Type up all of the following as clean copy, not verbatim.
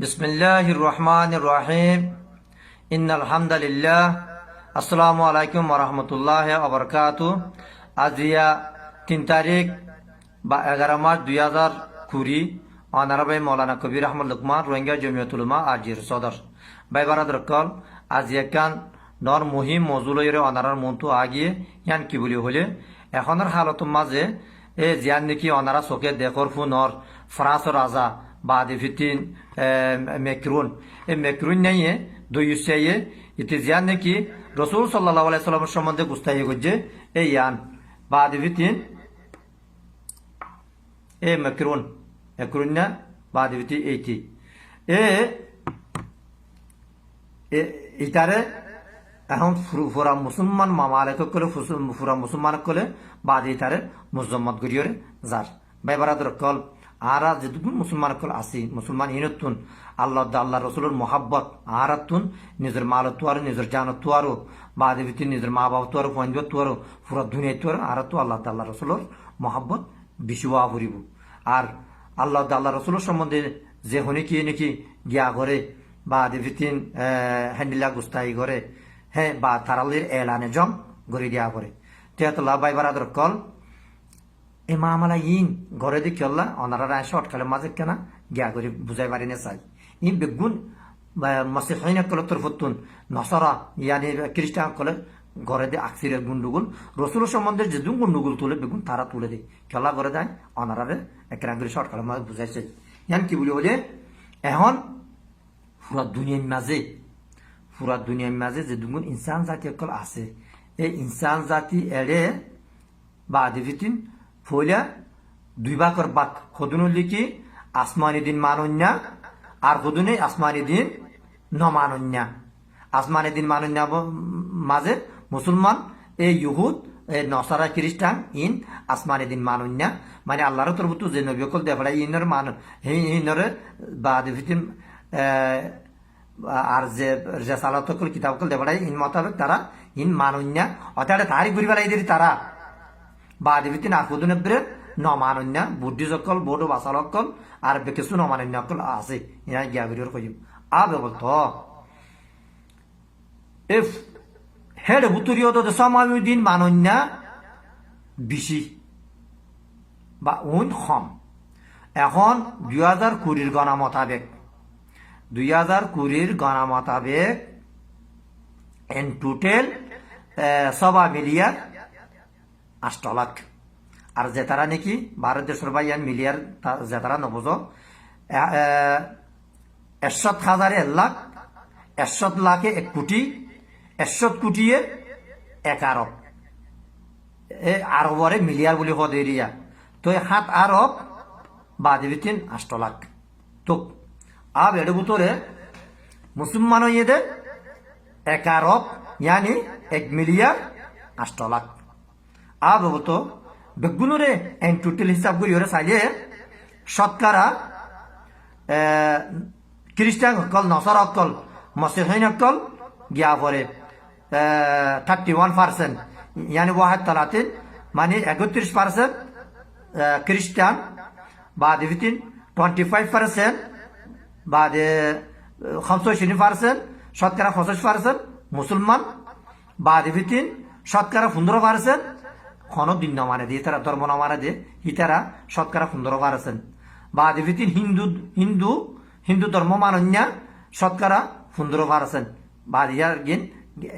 বিসমিল্লাহির রহমানির রহিম। ইন্নাল হামদুলিল্লাহ। আসসালামু আলাইকুম ওয়া রাহমাতুল্লাহি ওয়া বারাকাতুহু। আজিয়া 3 তারিখ বা 11 মার্চ 2020 অনারবে মৌলানা কবির আহমদ লুকমান রোহিঙ্গা জমিয়তুল উলামা আজির সদর ভাই বারাদর কল আজিয়া কান নর মুহিম মজুলইরে অনারার মন্তু আগিয়ে ইয়ান কি বলি হলে এখনের হালত মাঝে এ জিয়ান নাকি অনারা চোখে দেখর ফুনর ফ্রান্স রাজা বাদি ফিতিন মেক্রুন এই মেক্রুন নিয়ে দুইয়ে ইতি জিয়ান নাকি রসুল সাল্লাল্লাহু আলাইহি সাল্লামের সম্বন্ধে গুস্তাহি করছে এই ইয়ান বাদি ফিতিন এ মেক্রুন মেক্রুন না বাদি ফিতি এইটি ইটারে এখন ফুরা মুসলমান মামালেক করে ফুরা মুসলমান করে বাদি তারে মুজম্মত গরিয়রে যার ভাই বারাদর কল আরা যেটুকুন মুসলমান কল আসি মুসলমান ইনতুন আল্লাহ আল্লাহ রসুলের মোহাব্বত আরাতুন নিজের মালত তুয়ারো নিজের জানত তুয়ারো বাদি ভিত্তি নিজের মা বাবা তুয়ারো পঞ্জত তুয়ারো পুরা দুনিয়া তুয়ারো আরাতু আল্লাহ আল্লাহ রসুলের মোহাব্বত বিশুয়া ফুরিব আর আল্লাহ আল্লাহ রসুলের সম্বন্ধে যে হনি কি নাকি গিয়া করে বাদি ভিত্তিন হ্যান্ডিলা গুস্তাই করে হ্যাঁ বা তারালির এলানে জম গড়ি দিয়া করে তেতলা বাই বারাদর কল এ মামালা ইন ঘরে দেখি আল্লাহ অনারা রায় শর্টকালের মাঝে কেনা গিয়া করে বুঝাই পারি না চাই ইন বেগুন মাসিহিন কলে তোর ফতুন নসরা ইয়ানি খ্রিস্টান কলে ঘরে দিয়ে আকসিরের গুন্ডুগুল রসুল সম্বন্ধে যেদুন গুন্ডুগুল তুলে বেগুন তারা তুলে দেয় খেলা করে দেয় অনারারে একরা করে শর্টকালের মাঝে বুঝাইছে ইয়ান কি বলি বলে এখন পুরা দুনিয়ার মাঝে যে দুগুণ ইনসান জাতি অকল আছে এই ইনসান জাতি এড়ে বা আদিভিতিন ফইলা দুই ভাগর বাক সদুন লিখি আসমানি দিন মানন্যা আর সদুনে আসমানি দিন নমানন্যা আসমানি দিন মানন্যা মাঝে মুসলমান এই ইহুদ নসারা খ্রিস্টান ইন আসমানি দিন মানন্যা মানে আল্লাহর তরফ যে নবী অকল দেখায় ইনর মান ইনরে বা আদিভিতিন আর যে রেসালত কিতাব দেবাই ইন মোতাবেক তারা ইন মানন্যা অর্থাৎ তাহারি ঘুরি বেলাই দিদি তারা বা দেবিতি না কুদুনেব্রে ন মানন্যা বুদ্ধি সকল বোর্ড বাসাল অকল আর কিছু ন মানন্যা অকল আছে ইনা গিয়া ঘুরির কইম আ বলতো এফ হেড বুতুরিও তো সমাজুদ্দিন মানন্যা বেশি বা উন কম এখন 2020 গণনা মোতাবেক 2020 গণনা মোতাবেক এন টোটাল 7 মিলিয়ন 8 লাখ আর যে তারা নাকি ভারত দেশের বাইয়ান মিলিয়ার যে তারা নবজ 61,000 লাখ 61 লাখে 1 কোটি 61 কোটিয়ে 1 আরব এ আরবরে মিলিয়ার বলে হদ এরিয়া তো 7 আরব বাদ দিতেন 8 লাখ তো আব এর ভিতরে মুসলমান ইয়েদে 1 আরব यानी 1 মিলিয়ন 8 লাখ আব তো বেগুনরে এন টোটাল হিসাব করি ওরে সাইলে শতকরা খ্রিস্টান কল নসর কল মসিহিন কল গিয়া পরে 31% यानी 31 মানে 31% খ্রিস্টান বাদ দিতেন 25% بعد 25% শতকরা 25% মুসলমান বাদ দিতেন শতকরা 15% কোন দিন না মানে দিয়ে তারা ধর্ম না মানে দিয়ে হিতারা শতকরা 15% বাদ দিতেন হিন্দু ধর্ম মানন্যা শতকরা 15% বাদ ইয়ার গিন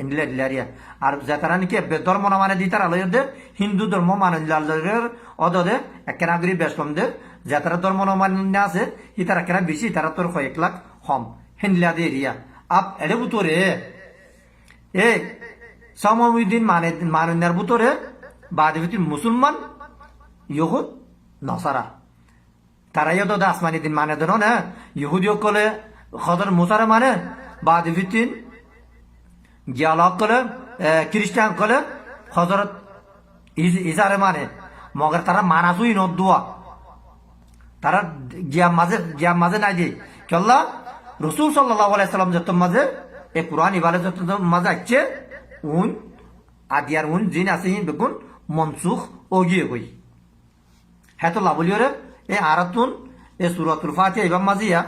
এন্ডলারিয়া আর যারা নাকি ধর্ম না মানে দিয়ে তারা লয়দের হিন্দু ধর্ম মানন্যার অদদে একরা গরি বেশ কম দে যারা ধর্ম না মান্য আছে হিতারা কেনা বেশি তারা তোর 1 লাখ কম হেন্ডলা দিয়ে এরিয়া আপ এর ভিতরে এ সমাজুদ্দিন মানন্যার ভিতরে বাদ ভিতরে মুসলমান ইহুদ নসারা তারা ইয়ে তো আসমানি দিন মানে দেন না ইহুদিও কলে খদর মুসারা মানে বাদ ভিতরে গিয়ালক কলে খ্রিস্টান কলে হজরত ইসারে মানে মগর তারা মানাসুই নদুয়া তারা গিয়া মাঝে নাই দিয়ে কেল্লা রসুল সাল্লাল্লাহু আলাইহি সাল্লাম যত মাঝে এ কুরআন ইবাদত যত মাঝে আছে উন আদিয়ার উন জিন আছে বেগুন মনসুখ ও গিয়ে কই হ্যাঁ তো লাবলিয়রে এ আরাতুন এ সূরাতুল ফাতিহা ইবাম মাজিয়া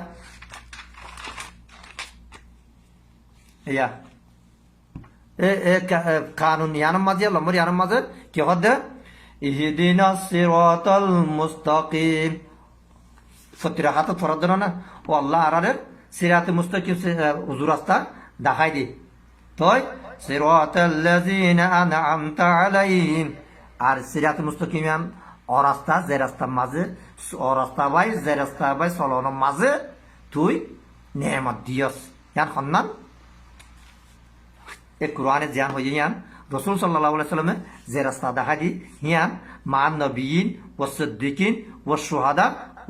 ইয়া কানুন ইয়ানার মাঝে লম্বর ইয়ানার মাঝে কি হদ্দে ইহদিনা সিরাতাল মুস্তাকিম সত্যি হাত ফরদ না ও আল্লাহ আরারের সিরাতে মুস্তাকিম উজু রাস্তা দেখাই দি তই সিরাতাল্লাযিনা আনআমতা আলাইহিম আর সিরাতে মুস্তাকিম ও রাস্তা যে রাস্তার মাঝে ও রাস্তা বাই যে রাস্তা বাই চলনের মাঝে তুই নেয়ামত দিয়স ইয়ান সন্ধান এ কোরআনে জ্ঞান হয়ে ইয়ান রসুল সাল্লাল্লাহু আলাইহি সাল্লামে যে রাস্তা দেখা দি হিয়ান মা নবিয়িন ও সিদ্দিকিন ও শুহাদা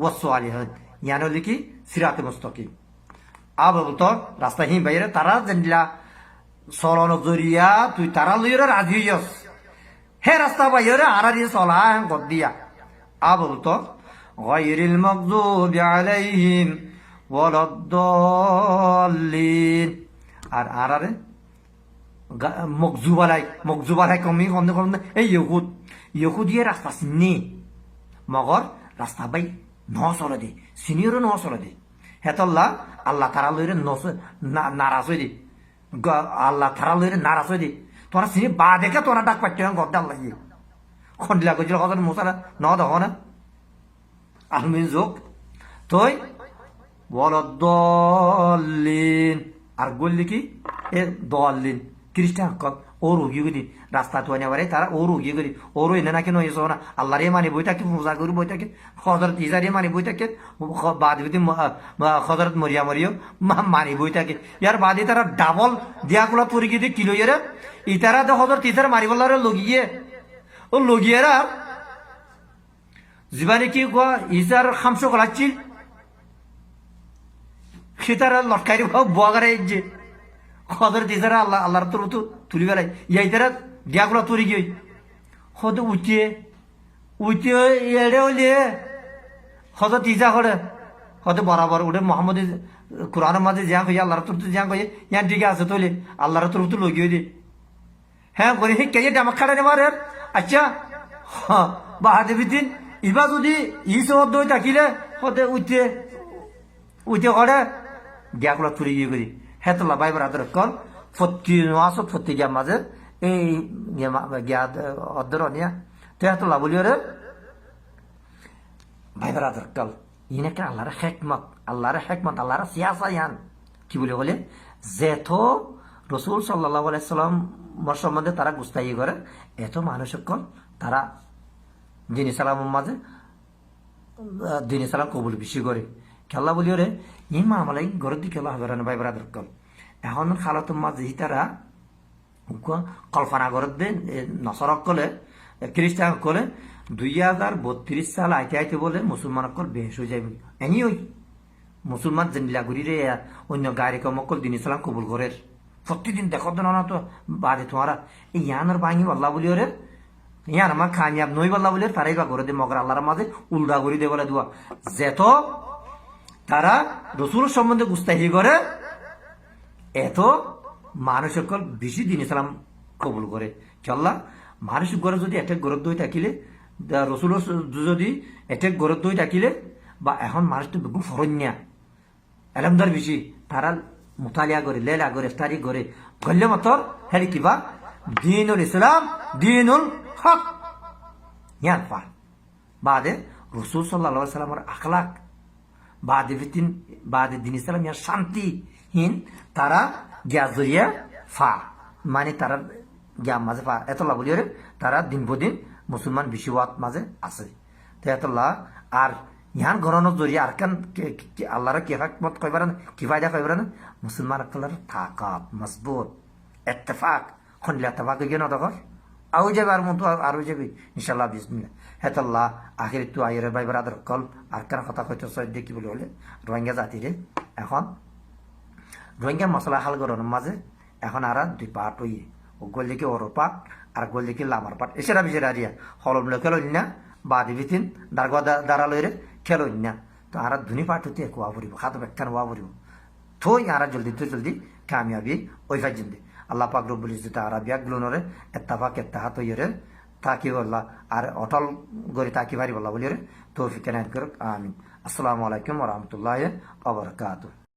ও সালিহিন ইয়ান হলো কি সিরাতে মুস্তাকিম আব বলতো রাস্তা হি বাইরে তারা জেনলা চলন জরিয়া তুই তারা লইরে রাজি হইয়স হে রাস্তা বাইরে আরারি চলা গদ দিয়া আব বলতো গায়রিল মাগযুবি আলাইহিম ওয়ালাদ-দাল্লিন আর আরারে মকজুবালাই কমি কম এই ইহুদিয়ে রাস্তা চিনি মগর রাস্তা বাই ন চলে দে চিনিরও ন চলে দে হেতল্লা আল্লাহ তারা লইরে নারাজ হয়ে দি আল্লাহ তারা লইরে নারাজ হয়ে দি তোরা চিনি বা দেখে তোরা ডাক পাচ্ছ গদ্দা আল্লাহ খন্ডিলা গজিল হজর মোসারা ন দেখ না আলমিন যোগ তই ওয়ালাদ-দাল্লিন আর গল্লি কি এ দল্লিন খ্রিস্টান কত ওর উগিয়ে গেলি রাস্তা তো আনে তারা ওর উগিয়ে গেলি ওরও এনে নাকি নয় না আল্লাহরে মানি বই থাকে পূজা করি বই থাকে হজরত ইজারে মানি বই থাকে বাদ হজরত মরিয়া মরিও মানি বই থাকে ইয়ার বাদে তারা ডাবল দিয়াগুলা তরি গিয়ে কিলো এরা ইতারা তো হজরত ইজারে মারি বলারে লগিয়ে ও লগিয়েরা জীবানে কি কোয়া ইজার খামসো করাচ্ছিল সে তারা লটকারি বোয়াগারে যে হজরত ইজারা আল্লাহর তোর তো তুলি বেলাই ইয়াই তারা দিয়াগুলা তরি গিয়ে হত উঠে এড়ে হইলে হজরত ইজা করে হয়তো বরাবর উঠে মোহাম্মদ কোরআনের মাঝে যা কই আল্লাহর তোর যা কই ইয়ান ঠিক আছে তোলে আল্লাহর তোর তো লগিয়ে দে হ্যাঁ করে হে কে ডামাক খাড়া নেবার আচ্ছা বাহাদে বিদিন ইবা যদি ই সব দই থাকিলে হতে উঠে করে দিয়াগুলা তুলি গিয়ে করি হেতলা ভাই ব্রাদার কল ফত্তি নোয়াসত ফত্তি গিয়া মাঝে এই গিয়া অর্ধর নিয়া তো হেতলা বলিও রে ভাই ব্রাদার কল ইনাকে আল্লাহর হেকমত আল্লাহর সিয়াসা ইয়ান কি বলে বলে যেত রসুল সাল্লাল্লাহু আলাইহি সাল্লাম সম্বন্ধে তারা গুস্তাই করে এত মানুষ কল তারা দিন সালামের মাঝে দিন সালাম কবুল বেশি করে খেলা বলিও রে ই মামালাই ঘরের দিকে খেলা হবে ভাই ব্রাদার কল এখন খালাতো মাঝে তারা কল্পনা করে দে নসরক কলে খ্রিস্টান কলে 2032 সাল আইতে বলে মুসলমান অকল বেহেস হয়ে যাবে এনি ওই মুসলমান জেনিলা ঘুরি রে অন্য গাড়ি কমকল দিন ইসলাম কবুল করে প্রতিদিন দেখো না তো বাদে তোমার এই ইয়ানোর ভাঙি আল্লাহ বলিও রে ইয়ান আমার খামিয়াব নই বল্লা বলে তারাই বা করে দে মগর আল্লাহর মাঝে উল্টা করি দে বলে দুয়া যেত তারা রসুল সম্বন্ধে গুস্তাহি করে এত মানুষ সকল বেশি দিন ইসলাম কবুল করে চল্লা মানুষ ঘরে যদি একটা গরত দই থাকিলে রসুল যদি একটা গরত দই থাকিলে বা এখন মানুষ তো বেগুন ফরন্যা এলমদার বেশি তারা মুতালিয়া করে লেলা করে স্টারি করে করলে মতর হেলি কিবা দিনুল ইসলাম দিনুল হক ইয়ান পা বাদে রসুল সাল্লাল্লাহু আলাইহি সাল্লামের আখলাক বাদে দিন ইসলাম ইয়ার শান্তিহীন তারা গিয়া জরিয়া ফা মানে তারা গিয়া মাঝে ফা এতলা বলিও রে তারা দিন দিন মুসলমান বিশ্ববাদ মাঝে আছে তো এতলা আর ইহান গণনের জরিয়া আর কান আল্লাহর কেফাকমত কইবার কি ফায়দা কইবার না মুসলমান আকলার তাকাত মজবুত ইত্তেফাক খনলে ইত্তেফাক গিয়ে না দখর আউ যাবে আর মতো আরো যাবে ইনশাআল্লাহ বিসমিল্লাহ হেতাল্লাহ আখির তো আইরে ভাই ব্রাদার কল আর কার কথা কইতে চাই দেখি বলে হলে রোহিঙ্গা জাতিরে এখন রোহিঙ্গা মশলা হাল গরনের মাঝে এখন আর দুই পাট হইয়ে ও গলিকে ওর পাট আর গলিকে লামার পাট এছাড়া বিচেরা রিয়া হলম লো খেলো না বাদি বিতিন দারগা দাঁড়া লইরে খেলো না তো আর ধুনি পাট হতে এক ওয়া পড়িব খাত ব্যাখ্যান ওয়া পড়িব থই আর জলদি কামিয়াবি ওই ফাইজিন্দে আল্লাহ পাক রব্বুল ইজ্জত আর বিয়াগুলোনরে ইত্তেফাক ইত্তেহাত হইরে তাকি আল্লাহ আর অটল গরি তাকি ভারি বল্লা বলিরে তৌফিক এনায়েত করুক আমিন আসসালামু আলাইকুম ওয়া রাহমাতুল্লাহি ওয়া বারাকাতুহু।